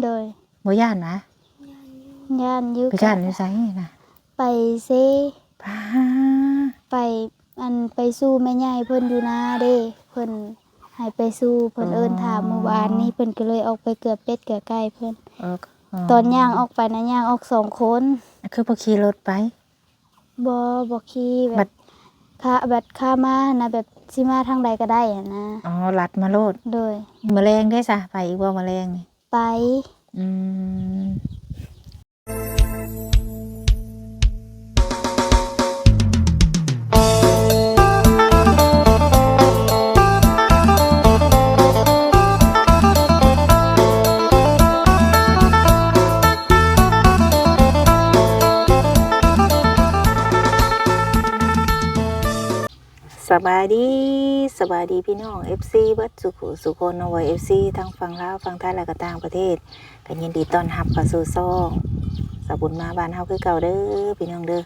โดยบ่ย่านนะย่านอยู่ไปย่านอยู่ไสน่ะไปเซพาไปไปสู้แม่ใหญ่เพิ่นอยู่นาเด้เพิ่นให้ไปสู้เพิ่นเอิ้นถามเมื่อวานนี้เพิ่นก็เลยออกไปเกือบเป็ดเกือบไก่เพิ่นตอนย่างออกไปนะย่างออก2คนคือบ่ขี่รถไปบ่ขี่แบบค่ามานะแบบสิมาทางใดก็ได้นะอ๋อลัดมาโลดโดยแมลงได้ซะไปอีกบ่แมลงนี่ไปอืมสบายดีพี่น้อง FC เบิดสุคนเอาไว้ FC ทั้งฝั่งลาวฝั่งไทยและก็ต่างประเทศก็ยินดีต้อนรับเข้าสู่ช่องสบุญมาบ้านเฮาคือเก่าเด้อพี่น้องเด้อ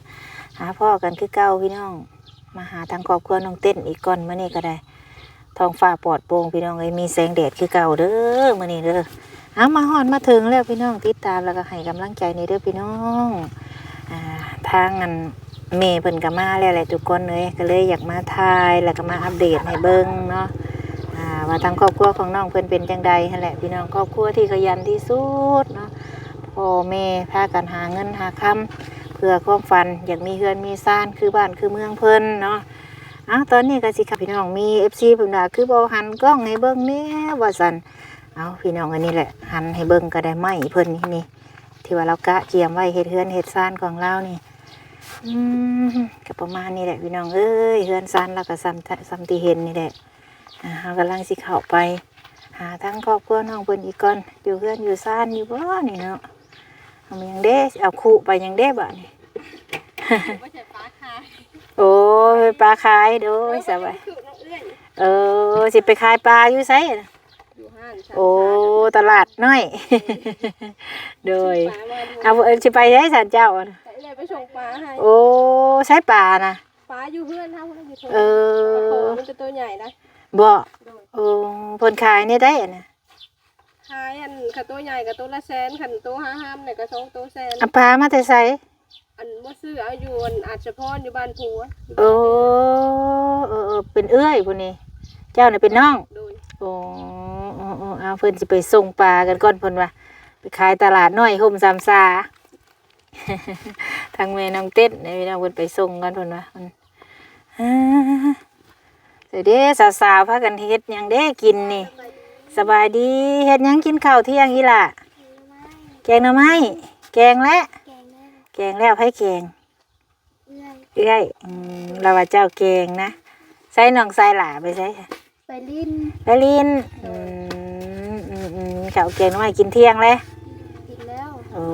หาพ่อกันคือเก่าพี่น้องมาหาทางครอบครัวน้องเต้นอีกก่อนมื้อนี้ก็ได้ท้องฟ้าปลอดโปร่งพี่น้องเอ้ยมีแสงแดดคือเก่าเด้อมื้อนี้เด้อเอามาฮอดมาถึงแล้วพี่น้องติดตามแล้วก็ให้กำลังใจนี่เด้อพี่น้องทางอันเมย์เพิ่นก็มาแล้วแหละทุกคนเลยก็เลยอยากมาถ่ายแล้วก็มาอัปเดตให้เบิ่งเนาะว่าทางครอบครัวของน้องเพิ่นเป็นจังใดนั่นแหละพี่น้องครอบครัวที่ขยันที่สุดเนาะพ่อแม่พากันหาเงินหาคำเพื่อความฝันอยากมีเฮือนมีซ่านคือบ้านคือเมืองเพิ่นเนาะตอนนี้ก็สิค่ะพี่น้องมี FC เพิ่นว่าคือบ่หันกล้องให้เบิ่งแน่ว่าซั่นพี่น้องอันนี้แหละหันให้เบิ่งก็ได้ไม้เพิ่นนี่ที่ว่าเรากะเกียมไว้เฮ็ดเฮือนเฮ็ดซ่านของเรานี่ก็ประมาณนี้แหละพี่น้องเอ้ยเฮือนซันแล้วก็ซ้ำที่เห็นนี่แหละเรากำลังสิเข้าไปหาทั้งครอบครัวน้องเพิ่นอีกก่อนอยู่เฮือนอยู่ซ่านอยู่บ่นี่เนาะเอายังเด้เอาคู่ไปยังเด้บ่นี่ โอ้ยปลาขายโดยสบายสิไปขายปลาอยู่ไสโอ้ตลาดน้อย โดยสิไปได้สันเจ้าไปส่งปลาให้โอ้ใช้ปลานะปลาอยู่เพื่อนเท่านั้นอยู่มันจะตัวใหญ่นะบ่โอ้เพิ่นขายนี่ได้น่ะขายขันตัวใหญ่กับตัวละ100,000ขันตัว500,000เนี่ยก็2ตัว100,000ปลามาแต่ไสบ่ซื้อเอาอยู่อาจจะพรอยู่บ้านผัวโอ้เป็นเอื้อยพุ่นนี่เจ้าน่ะเป็นน้องโอ้เอาเพิ่นสิไปส่งปลากันก่อนเพิ่นว่าไปขายตลาดน้อยห่มสามซา ทางแม่น้องเต้นในพี่น้องเพิ่นไปส่งกันเพิ่นว่าเด้สาวๆพากันเฮ็ดหยังเด้กินนี่สบายดีเฮ็ดหยังกินข้าวเที่ยงอีหล่ะแกงหน่อไม้แกงแล้วให้แกงเอื้อยเราว่าเจ้าแกงนะใส่น้องใส่หล่าไปใส่ไปลิ้นข้าวแกงหน่อไม้กินเที่ยงแล้วกินแล้วโอ้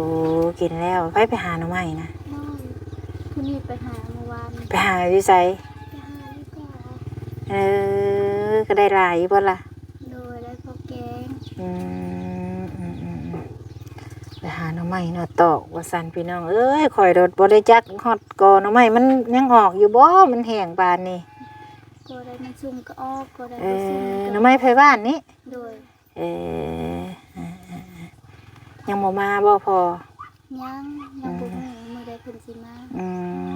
กินแล้วไปหาหน่อไม้นะคุณนี่ไปหาเมื่อวานไปหาอยู่ไสไปหาดีกว่าก็ได้หลายบ่ล่ะโดยได้พอแกงไปหาหน่อไม้เนาะตอกว่าซั่นพี่น้องเอ้ยข่อยรถบ่ได้จักฮอดกอหน่อไม้มันยังออกอยู่บ่มันแห้งปานนี้ก็ได้มันซุ่มก็ออกก็ได้หน่อไม้ไผบ้านนี่โดยยังบ่มาบ่พอยังบ่มีมื้อใดเพิ่นสิมา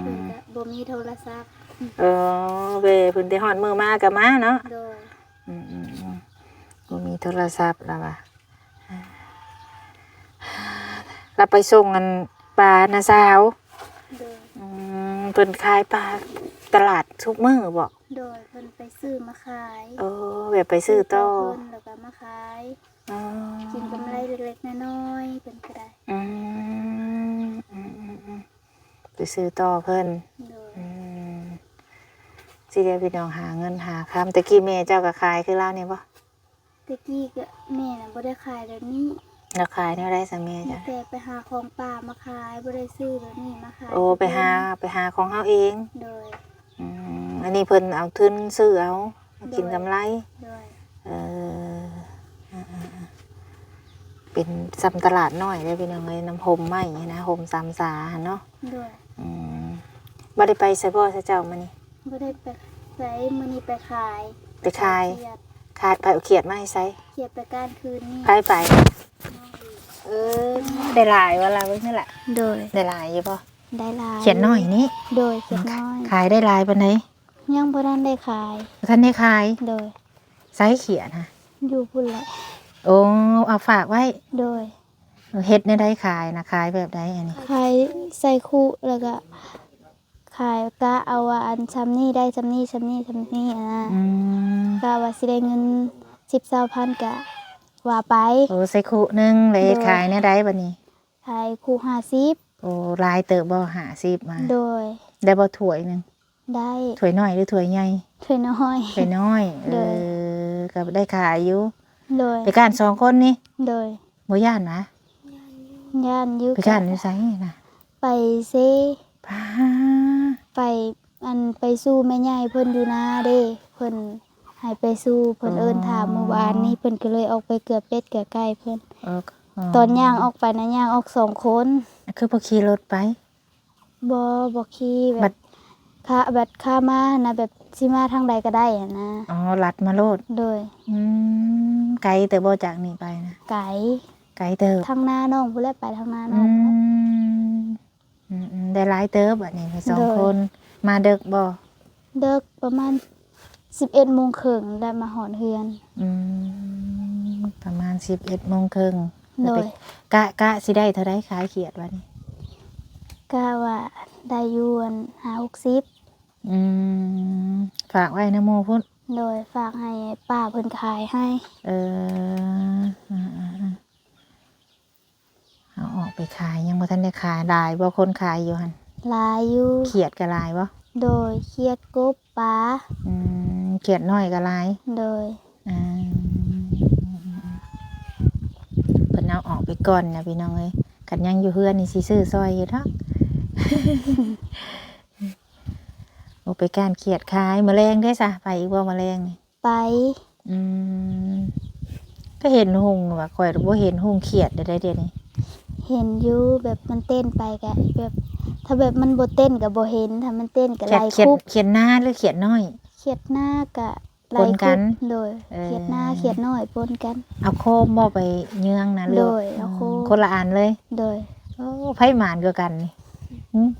เพิ่นก็บ่มีโทรศัพท์เพิ่นได้ฮอดมื้อมาก็มาเนาะโดยบ่มีโทรศัพท์แล้วว่ะเราไปส่งกันปลานะสาวเพิ่นขายปลาตลาดทุกมื้อบ่โดยเพิ่นไปซื้อมาขายแบบไปซื้อต่อเพิ่นแล้วก็มาขายกินกำไรเล็กๆน้อยๆเพิ่นก็ได้ไปซื้อต่อเพิ่นสิได้พี่น้องหาเงินหาคำตะกี้แม่เจ้าก็ขายคือลาวนี่บ่ตะกี้ก็แม่น่ะบ่ได้ขายแบบนี้แล้วขายแนวใดซะแม่จ้ะแต่ไปหาของป่ามาขายบ่ได้ซื้อแบบนี้มาขายไปหาของเฮาเองโดยอันนี้เพิ่นเอาทุนซื้อเอากินกำไรโดยเป็นซ้ำตลาดน้อยเลยพี่น้องเอ้ยน้ำห่มไม้นะห่มสามสาเนาะด้วยบ่ได้ไปไสบ่ซะเจ้ามื้อนี้บ่ได้ไปไสมื้อนี้ไปขายไปเอาเขียดมาให้ไสเขียดไปก้านคืนนี้ไป ได้หลายว่าล่ะเบิ่งนี่แหละ โดย ได้หลายอยู่บ่ ได้หลาย เขียนน้อยนี่ โดยเขียนน้อย ขายได้หลายปานใด ยังบ่ทันได้ขาย ท่านได้ขาย โดย ไซส์เขียนฮะ อยู่พุ่นแหละ โอ้เอาฝากไว้ โดย เฮ็ดในได้ขายนะขายแบบใดอันนี้ ขายใส่คุแล้วก็ขายกะเอาว่าอันชำนี่ได้ชำนี่ชำนี่ชำนี่นะ อืม กะว่าสิได้เงิน10-20,000กะว่าไป โอ้ใส่คุหนึงเลยขายในได้บัดนี้ ขายคู่50โอ้ลายเติบบ่50มา โดย ได้บ่ถ้วยหนึง ได้ ถ้วยน้อยหรือถ้วยใหญ่ ถ้วยน้อย ถ้วยน้อย โดย ก็ได้ขายอยู่ โดย ไปการ2คนนี่ โดย บ่ย่านนะ ย่านอยู่ ไปการอยู่ไสน่ะ ไปเซ พา ไปไปสู้แม่ใหญ่เพิ่นอยู่นาเด้เพิ่นให้ไปสู้เพิ่นเอิ้นถามเมื่อวานนี้เพิ่นก็เลยออกไปเกือบเป็ดเกือบไก่เพิ่น เออ ตอนย่างออกไปนะย่างออก2 คน คือบ่ขี่รถไป บ่ขี่แบ บั บ ด ค่ามานะแบบสิมาทางใดก็ได้อะนะ อ๋อลัดมาโลด โดย ไกลแต่บ่จากนี่ไปนะ ไก่ ไกลเติบ ทางนาน้องผู้แลไปทางนาน้ อื อง ได้หลายเติบบัดนี้ไปสอง โดย คนมาเดึกบ่ เลิกประมาณ11:30 นได้มาหอนเฮือน อืมประมาณ11:30 โดย กะสิได้เท่าใดขายเขียดบัดนี้ ก็ว่าได้อยู่อัน50-60 อืมฝากไว้นะโมพุ่น โดยฝากให้ป้าเพิ่นขายให้ เออเอาออกไปขายยังบ่ทันได้ขายหลายบ่คนขายอยู่หั่น หลายอยู่ เขียดก็หลายบ่ โดยเครียดกบปลา เขียดน้อยก็หลาย โดย อ่าเพิ่นเอาออกไปก่อนนะพี่น้องเอ้ยคันยังอยู่เฮือนนี่สิซื้อซอยอยู่เนาะ โอไปการเขียดขายแมลงได้ซะไปอีกบ่แมลงนี่ ไป อืมก็เห็นหุงว่าข่อยบ่เห็นหุงเขียดได้เดี๋ยวนี้ เห็นอยู่แบบมันเต้นไปกะแบบ ถ้าแบบมันบ่เต้นก็บ่เห็นถ้ามันเต้นก็ เขีย ไล่ ดเขียด คุบ เขียดหน้าหรือเขียดน้อย เครียดหน้ากะไล่ ปนกั คุ น บโดยเครียดหน้าเครียดน้อยปนกัน เอาโคมบ่ไปเยืองนะหรือ โดยเอาโคม คนละอันเลย โดย โอ้ไผหมานกว่ากันนี่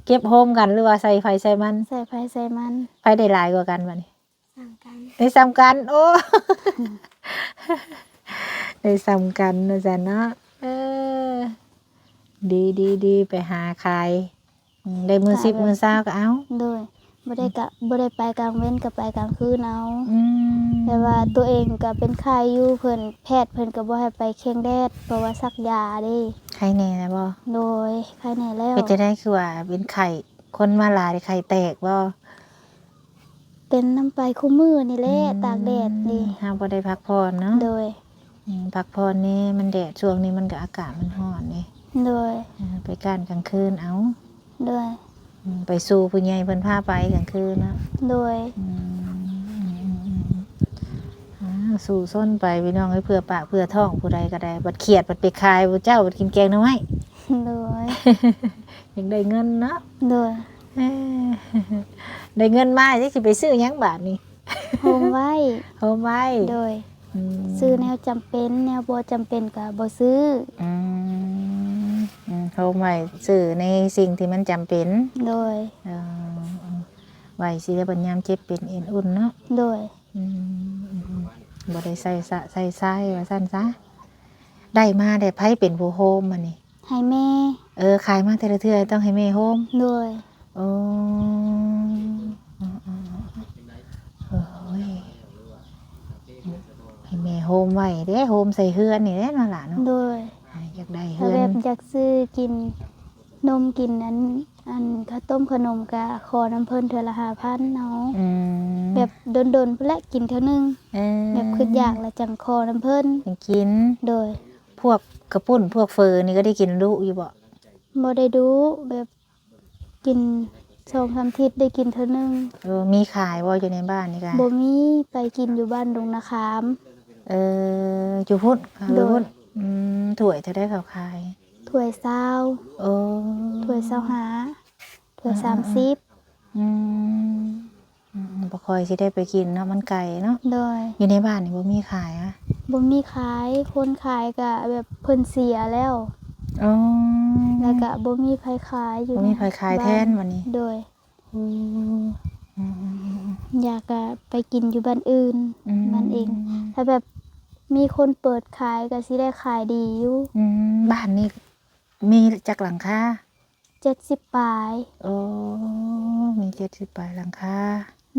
เก็บโฮมกันหรือว่าใส่ไฟใส่มัน ใส่ไฟใส่มัน ไผได้หลายกว่ากันบัดนี้ สั่งกัน ได้ซ้ำกัน โอ้ ได้ซ้ำกันนะจ๊ะเนาะดีไปหาขายได้มือ10มือ20ก็เอา โดยบ่ได้ไปกลางเว้นก็ไปกลางคืนเอา อืม แต่ว่าตัวเองก็เป็นไข้อยู่เพิ่นแพทย์เพิ่นก็บ่ให้ไปเคียงแดดเพราะว่าซักยาเด้ ใครแน่นะบ่ โดยไข้แน่แล้ว เป็นจะได้คือว่าเป็นไข่คนมาหลายไข่แตกบ่ เป็นน้ำไปคู่มือนี่แหละตากแดดนี่ เฮาบ่ได้พักผ่อนเนาะ โดย พักผ่อนนี่มันแดดช่วงนี้มันก็อากาศมันร้อนนี่ โดย ไปการกลางคืนเอา โดย ไปสู่ผู้ใหญ่เพิ่นพาไปกลางคืนเนาะ โดย สู่ส้นไปพี่น้องให้เพื่อปากเพื่อท้องผู้ใดก็ได้บัดเขียดบัดไปขายบัดเจ้าบัดกินแกงหน่อไม้ โดย อยากได้เงินเนาะ โดย เอ้อได้เงินมาสิสิไปซื้อหยังบาทนี่ โฮมไว้ โฮมไว้ โดย ม ซื้อแนวจำเป็นแนวบ่จำเป็นก็บ่ซื้อ โฮมไว้ซื้อในสิ่งที่มันจำเป็น โดย เอ่อไว้สิได้บัดยามเจ็บเป็นเอ็นอุ่นเนาะ โดย บ่ได้ใส่สะใส่ทรายว่าซั่นซะได้มาได้ไผเป็นผู้โฮมมานี่ ให้แม่ ขายมาแต่ละเทื่อต้องให้แม่โฮม โดย โอ้โอ้ยให้แม่โฮมไว้เด้โฮมใส่เฮือนนี่เด้นั่นล่ะเนาะ โดย อยากได้ ถ้า เฮือ แบ น บอยากซื้อกินนมกินอันข้าวต้มขนมก็ขอน้ำเพิ่นเทื่อละ5,000เนาะ อืม แบบโดนๆเพิ่นแหละกินเท่านึง แบบคืออยากแล้วจังคอน้ำเพิ่น ยังกิน โดย พวกกระปุ้นพวกเฟอนี่ก็ได้กินดุอยู่บ่ บ่ได้ดูแบบกิน2-3 ทิศได้กินเท่านึง มีขายบ่อยู่ในบ้านนี่กะ บ่มีไปกินอยู่บ้านดงนาคาม อยู่พุ่นค่ะ โดย พุ่นถ้วยเท่าได้เขาขาย ถ้วยซาว โอ้ ถ้วย25ถ้วย30 อืมบ่ค่อยสิได้ไปกินเนาะมันไกลเนาะ โดย อยู่ในบ้านนี่บ่มีขายอะ บ่มีขายคนขายก็แบบเพิ่นเสียแล้ว เ อ๋อ แล้วก็บ่มีไผขายอยู่ บ่มีไผขายแทนวันนี้ โดย อืม อยากก็ไปกินอยู่บ้านอื่น อืม มันเอง ถ้าแบบมีคนเปิดขายก็สิได้ขายดีอยู่ บ้านนี่มีจักหลังคา 70ปลาย โอ้มี70ปลายหลังคา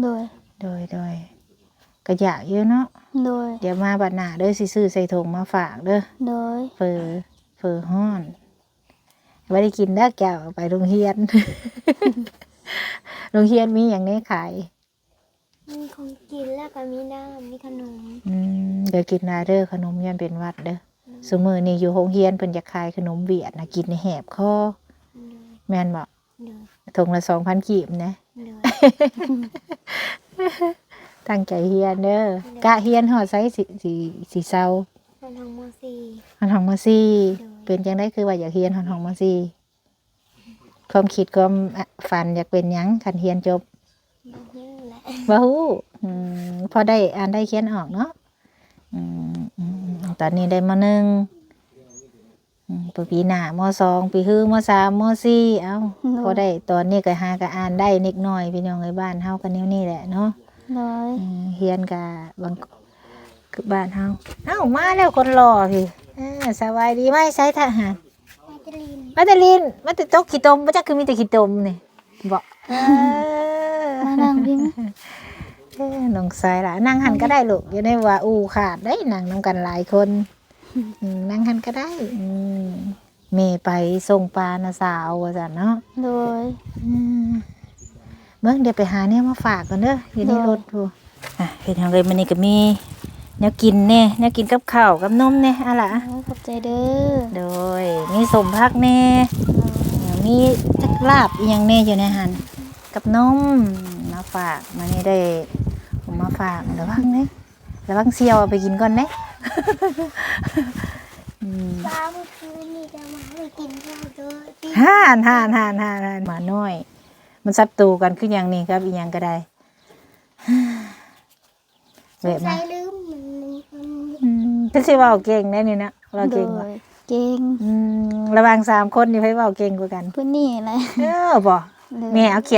โดย โดยก็อยากอยู่เนาะ โดย เดี๋ยวมาบัดหน้าเด้อสิซื้อใส่ถุงมาฝากเด้อ โดย เฟอฮ้อนบ่ได้กินเด้อแก้วไปโรงเรียน โรงเรียนมีหยังแหน่ขาย มีของกินแล้วก็มีน้ำมีขนม เดี๋ยวกินได้เด้อขนมยันเป็นหวัดเด้อซุมื้อนี้อยู่โรงเรียนเพิ่นจะขายขนมเวียดนะกินในแหบคอ เนย แม่นบ่ เนย ถุงละ 2,000 กีบนะ เนย ตั้งใจเรียนเด้อกะเรียนฮอดไสสิเซา มันทางมสี่ ฮอดห้องมสี่ เด้อ เป็นจังได๋คือว่าอยากเรียนฮอดห้องมสี่ความคิดความฝันอยากเป็นหยังคันเรียนจบ มาเยอะแหละ บ่ฮู้พอได้อ่านได้เขียนออกเนาะตอนนี้ได้มหนึ่งปีหน้ามสองปีฮื้อมสามมสี่เอ้าพอได้ตอนนี้ก็หาก็อ่านได้นิดหน่อยพี่น้องเอ้ยบ้านเฮาก็แนวนี้แหละเนาะ โดย เฮียนก็บางคือบ้านเฮาเอ้ามาแล้วคนหล่อพี่สบายดีไหมใช้ทหาร มาตลิน มาแต่ตกขี้ตมบ่จักคือมีแต่ขี้ตมนี่บ่ มานั่งพิมพ์ น้องสายล่ะนั่งหันก็ได้ลูกอย่าได้ว่าอู้ขาดได้นั่งนํกันหลายคนนั่งหันก็ได้แม่ไปส่งปลานะสาวว่าซั่นเนาะ โดย เบิ่งเดี๋ยวไปหาเนี่ยมาฝากก่อนเด้ออยู่ในรถพูเฮ็ดจังได๋มื้อนี้ก็มีแนวกินแน่แนวกินกับข้าวกับนมแน่อะล่ะ โอ้ยขอบใจเด้อ โดยมีสมพักแน่มีจักลาบอีหยังแน่อยู่ในหันกับนมมาฝากมานี่ได้ผมมาฝากระวังเด้ระวังเสี่ยวเอาไปกินก่อนเด้ ฟ้าเมื่อคืนนี่จะมาไปกินข้าวด้วยที่ ห่านหมาน้อย มันซับตูกันคืออย่างนี้ครับอีหยังก็ได้เวะ ใจ มา ลืมเป็นสิเว้าเก่งได้นี่นะเว้า โด เก่งบ่ ยเก่ง ระหว่าง3คนนี่ไผเว้าเก่งกว่ากัน เพิ่นนี่แหละ บ่ โดย แม่เอาเขี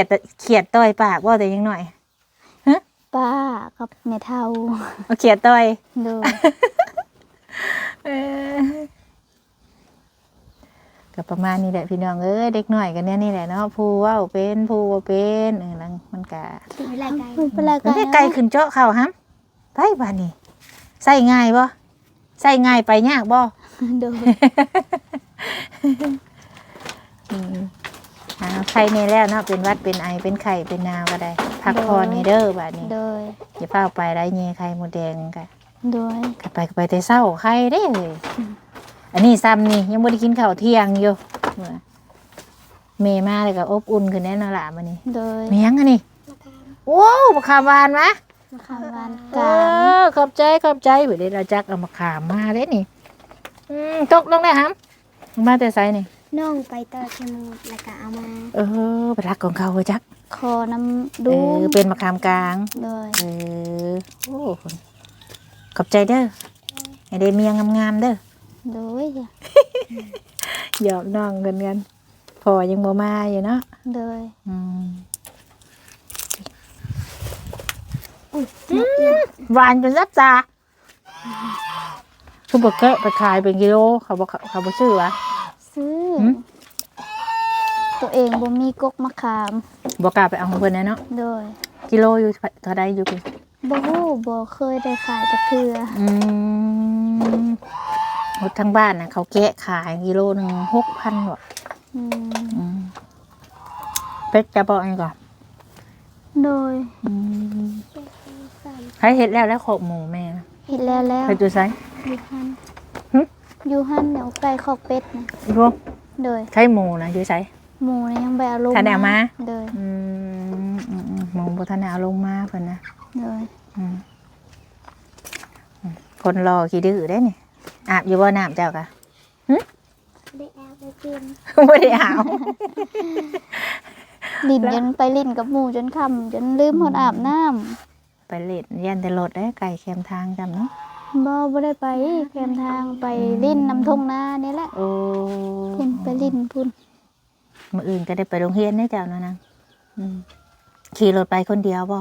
ยดต้อยปากบ่แต่ยังหน่อย ป้ากับแม่เฒ่า เอาเขียดต้อย โดย ก็ประมาณนี้แหละพี่น้องเอ้ยเด็กน้อยกันเนี่ยนี่แหละเนาะผู้เว้าเป็นผู้บ่เป็นนั่นมันก็ ถึงเวลาไกล เป็นไร มัน กั ได้ น ไกลขึ้นเจาะเข้าหั่นไปบ้านนี้ใส่ง่ายบ่ใส่ง่ายไปยากบ่ โดย ใครนี่แล้วเนาะเป็นหวัดเป็นไอเป็นไข้เป็นหนาวก็ได้พักผ่อนนี่เด้อบัดนี้ โดย อย่าพาไปได้แย่ไข้มดแดงก็ โดย ก็ไปแต่เช้าไข้เด้เลยอันนี้ซ้ำนี่ยังบ่ได้กินข้าวเที่ยงอยู่เมมาเลยก็อบอุ่นขึ้นแน่นอนล่ะมื้อนี้ โดย เมียงอันนี้ มาท โอ้มะขามหวานมะ มะขามหวาน เอก ลาง ขอบใจเดี๋ยวเราจักเอามะขามมาเด้นี่ตกลงได้หำมาแต่ไสนี่ ำน้องไปต่อชะมูดแล้วก็เอามา ไปรักของเขาเว้ยจัก คอน้ำดู เป็นมะขามกลาง โดย โอ้ขอบใจเด้อให้ได้เมียงามๆเด้อ โดยจ้ะ หยอกน้องกันพอยังบ่มาอยู่เนาะ โดย หวานจนรับตาคือบ่แกะไปขายเป็นกิโลเขาบ่ซื้อวะ ซื้อ หืม ตัวเองบ่มีกกมะขาม บ่กล้าไปเอาของเพิ่นนะเนาะ โดย กิโลอยู่เท่าใดอยู่พี่ บ่ฮู้บ่เคยได้ขายจักเทื่อ หมดทั้งบ้านนะเขาแกะขายกิโลหนึ่ง6,000ว่ะ อืม เป็ดจะบอกอันก่อน โดย ใครเห็ดแล้วขอบหมูแม่ เฮ็ดแล้ว ใครดูไซ อยู่หั่น หึ อยู่หั่นเดี๋ยวไก่ขอกเป็ดนะ รวม โดย ใครหมูนะดูไซ หมูนี่ยังไปเอาลง ถ้าได้เอามา โดย หมูบทันได้เอาลงมาเพิ่นนะ โดย คนรอขี้ดื้อได้นี่อาบอยู่บ่น้ำเจ้ากะ ได้แอบไปกิน ไม่ได้อาบ ลิ้นจนไปลิ้นกับหมูจนค่ำจนลืมหดอาบน้ำ ไปเล่นยันแต่รถได้ไก่แคมทางจำเนาะ โ บ่ได้ไปแคมทางไปลิ้นน้ำทงนานี่แหละ โอ้ พุ่นไปลิ้นพุ่น มื้ออื่นก็ได้ไปโรงเรียนเด้อเจ้าเนาะนางขี่รถไปคนเดียวบ่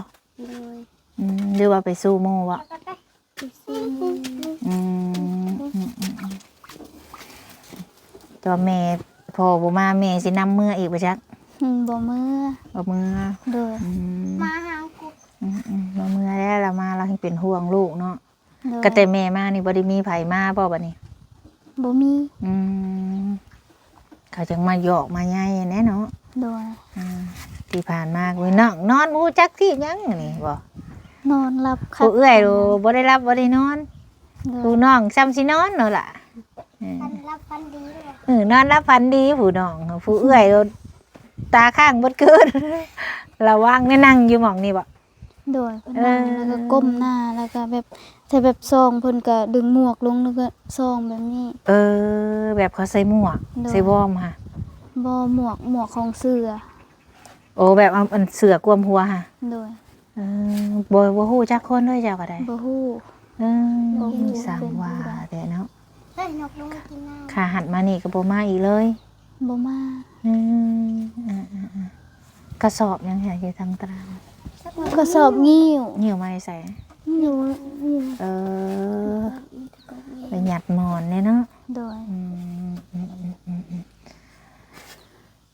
เลย หรือว่าไปสู้หมู่บ่ ไปซื้อ อืมตัวแม่พ่อบ่มาแม่สินำเมื่ออีกบ่จัก บ่มือ บ่เมื่อ เลย มาหากู บ่เมื่อแล้วเรามาเราให้เป็นห่วงลูกเนาะ เลย ก็แต่แม่มานี่บ่ได้มีไผมาบ่บัดนี้ บ่มี อืมเขาจังมาหยอกมาใหญ่แน่เนาะ เลย ที่ผ่านมาก็ไปนั่งนอนบ่รู้จักที่หยังนี่บ่ นอนหลับ ผู้เอื้อยโดบ่ได้รับบ่ได้นอน เล ผู้ ย น้องซ้ำสินอนเนาะล่ะ กันรับฟันดีเลย นอนรับฝันดีผู้น้องผู้เอื้อยโดตาข้างบดเกิน ระวังแน่นั่งอยู่หม่องนี่บ่ โดยเพิ่นนั่งแล้วก็ก้มหน้าแล้วก็แบบถ้าแบบซองเพิ่นก็ดึงหมวกลงแล้วก็ซองแบบนี้ แบบเขาใส่หมวก โดย ใส่วอร์มค่ะ บ่หมวกของเสือ โอ้แบบเอาอันเสือกวมหัวค่ะ โดย บ่ฮู้จักคนเลยเจ้าก็ได้ บ่ฮู้ บ่ฮู้ สั่งว่าแต่เนาะ เฮ้ยนกลงมากินน้ำ ขาหัดมานี่ก็บ่มาอีกเลย บ่มา กระสอบยังไงอยู่ทางตาราง ก็สอบงิ้ว หิ้วมาใส่ อยู่ ไปหยัดหมอนเนี่ยเนาะ โดย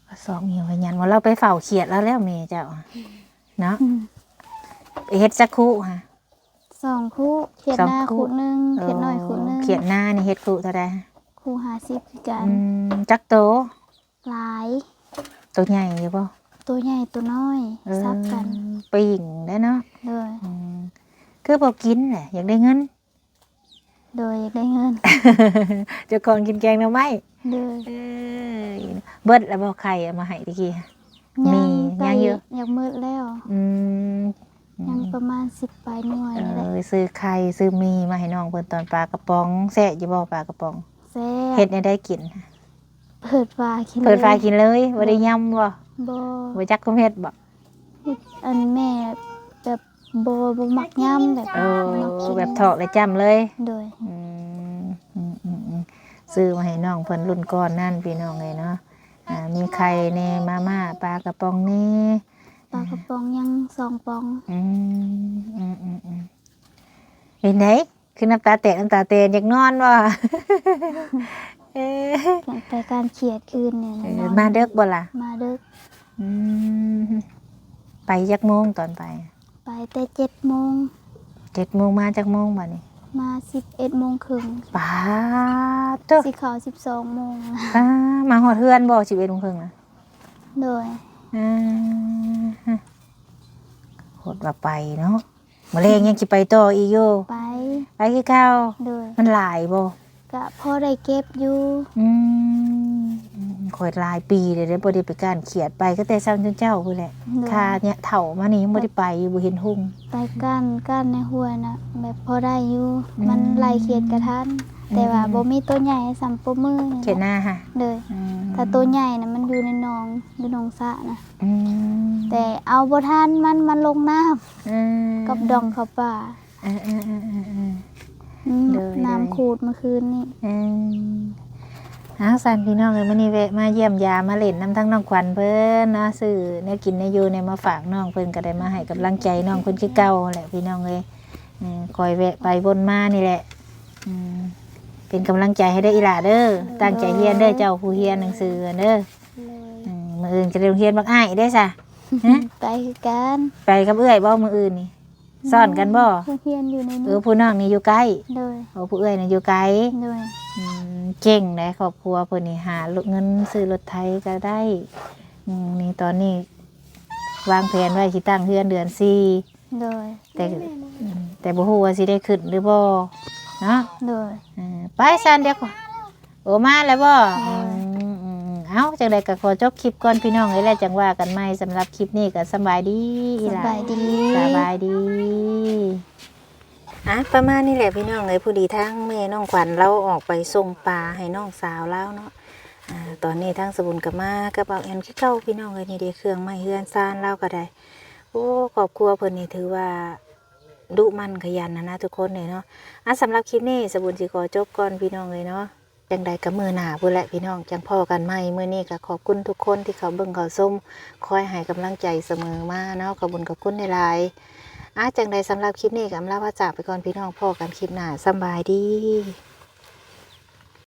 กระสอบหิ้วไปหยัดว่าเราไปเฝ้าเขียดแล้วเมย์เจ้าเนาะไปเฮ็ดสักคู่ค่ะ 2คู่เขียนหน้าคู่หนึงเขียนน้อยคู่หนึง เขียดหน้านี่เฮ็ดคู่เท่าใด คู่50คือกัน จักโต หลาย ตัวใหญ่อยู่บ่ ตัวใหญ่ตัวน้อยซับกัน ปิ่งได้เนาะ โดย คือบ่กินแหละอยากได้เงิน โดยอยากได้เงิน เจ้าของกินแกงหน่อไม้ โดย เบิดแล้วบ่ไข่เอามาให้ตะกี้ มี ไก่ ยังเยอะ อยากมืดแล้ว ยังประมาณ10ปลายหน่วยนี่แหละ ซื้อไข่ซื้อมีมาให้น้องเพิ่นตอนปลากระป๋องแซ่อยู่บ่ปลากระป๋อง แซ่ เฮ็ด บ ให้ได้กิน เปิดฟ้ากิน เปิดไฟ ลย กินเลยบ่ได้ย่ำบ่ บ่ บ่จักคุมเฮ็ดบ่ อันแม่แบบบ่มักย่ำแบบ มักกิน แบบถอกได้จ้ำเลย โดย ซื้อมาให้น้องเพิ่นรุ่นก่อนนั่นพี่น้องเลยเนาะมีไข่แน่มาม่าปลากระป๋องนี่ ปลากระป๋องยัง2ปอง เห็นไหนคือน้ำตาแตกอยากนอนบ่ ไปการเขียดคืนเนี่ยนะ มาเด้อบ่ล่ะ มาเด้อ ไปจักโมงตอนไป ไปแต่7โมง 7 โมงมาจักโมงบ่นี่ มา11โมงครึ่ง ป้าเด้อ สิเข้า12โมง ป้ามาฮอดเฮือนบ่11 โมงครึ่งนะ โดย โหดว่าไปเนาะมื้อแลงยังสิไปต่ออีกอยู่ ไป ไปคือเก่า โดย มันหลายบ่ ก็พอได้เก็บอยู่ ข่อยหลายปีเลยได้บ่ได้ไปการเขียดไปก็แต่ซ้ำเจ้าพุ่นแหละ โดย ค่าเนี่ยเฒ่ามานี่ยังบ่ได้ไปบ่เห็นหุ่ง ไปก้านในห้วยนะแบบพอได้อยู่มันไล่เขียดกระทันแต่ว่าบ่มีตัวใหญ่ให้สัมปมือนี่ เขียดหน้าค่ะ เลยถ้าตัวใหญ่นะมันอยู่ในหนองอยู่หนองสระนะ อืม แต่เอาบ่ทันมันลงน้ำกับดองเขาป่า เออ เลย น้ำขูดเมื่อคืนนี่ สันพี่น้องเลยมื้อนี้แวะมาเยี่ยมยามมาเล่นน้ำทั้งน้องขวัญเพิ่นเนาะซื้อแนวกินแนวอยู่ในมาฝากน้องเพิ่นก็ได้มาให้กำลังใจน้องเพิ่นคือเก่าแหละพี่น้องเลยคอยแวะไปบนมานี่แหละเป็นกำลังใจให้ได้ออีหล่าเด้อตั้งใจเรียนเด้อเจ้าผู้เรียนหนังสือเด้อมื้ออื่นจะเรียนบักอ้ายได้ซะ ไปคือกัน ไปกับเอื้อยบ่มื้ออื่นนี่ซ่อนกันบ่ เฮียนอยู่ในนี้ ผู้น้องนี่อยู่ไกล โดย ผู้เอื้อยนี่อยู่ไกล โดย เก่งนะครอบครัวเพิ่นนี่หาเงินซื้อรถไถก็ได้นี่ตอนนี้วางแผนไว้สิตั้งเฮือนเดือน4 โดย แต่บ่ฮู้ว่าสิได้ขึ้นหรือบ่เนาะ โดย ไปซันเดี๋ยวก่อนโอ้มาแล้วบ่เอ้าจังได๋ก็ขอจบคลิปก่อนพี่น้องเอ้ยแล้วจังว่ากันใหม่สำหรับคลิปนี้ก็สบายดีอี ส หล่ะ บายดี สบายดีประมาณนี้แหละพี่น้องเลยผู้ดีทั้งแม่น้องขวัญเราออกไปส่งปลาให้น้องสาวแล้วเนาะตอนนี้ทั้งสบุญกับมากับเอาแอนขี้เก้าพี่น้องเลยนี่เดี๋ยวเครื่องไม้เฮือนซานเล่าก็ได้โอ้ครอบครัวเพิ่นนี่ถือว่า ดุมันขยันนะทุกคนเลยเนาะสำหรับคลิปนี้สบุญสิขอจบก่อนพี่น้องเลยเนาะจังใดกับมือหน้าพูดแหละพี่น้องจังพ่อกันใหม่มื้อนี้ก็ขอบคุณทุกคนที่เขาเบิ่งเขาส้มคอยให้กำลังใจเสมอมาเนาะขอบคุณกับคุณในไลน์จังใดสำหรับคลิปนี้ก็อำลาพระจากไปก่อนพี่น้องพ่อกันคลิปหน้าสำบายดี